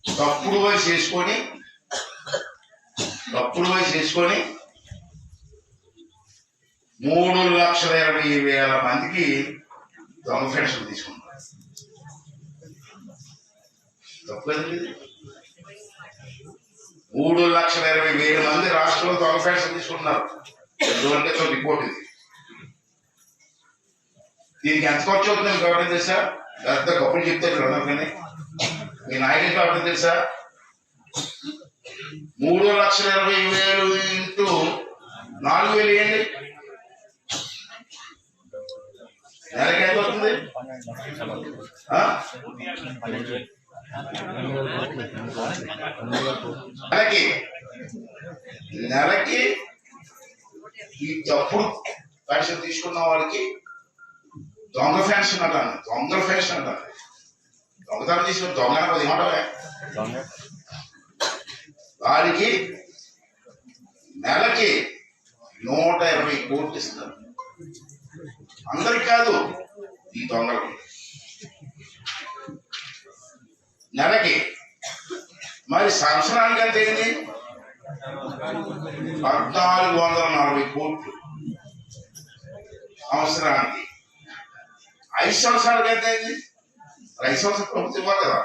తప్పుడు వయసు చేసుకొని 3,20,000 మందికి దొంగ పెన్షన్ తీసుకున్నారు. తప్పు కదండి. 3,20,000 మంది రాష్ట్రంలో దొంగ పెన్షన్ తీసుకున్నారు. ఇదివరకే రిపోర్ట్ ఇది. దీనికి ఎంత ఖర్చు అవుతుంది కాబట్టి తెలుసా? పెద్ద గొప్పలు చెప్తారు అందరికీ. మీ నాయకుడికి కాబట్టి తెలుసా? 3,20,000 ఇంటూ 4,000 వేయండి, నెలకి ఎంత అవుతుంది? నెలకి ఈ తప్పుడు పెన్షన్ తీసుకున్న వాళ్ళకి దొంగ పెన్షన్ అంటాను. దొంగతనం తీసుకున్న దొంగ అది ఏమంటావే, వారికి నెలకి 120 కోట్లు ఇస్తారు. అందరికి కాదు, ఈ దొంగలకి నెలకి. మరి సంవత్సరానికి ఎంత అయింది? 1,440 కోట్లు సంవత్సరానికి. 5 సంవత్సరాలకి ఎంత అయింది? 5 సంవత్సరాలు ప్రభుత్వం ఇవ్వాలి కదా.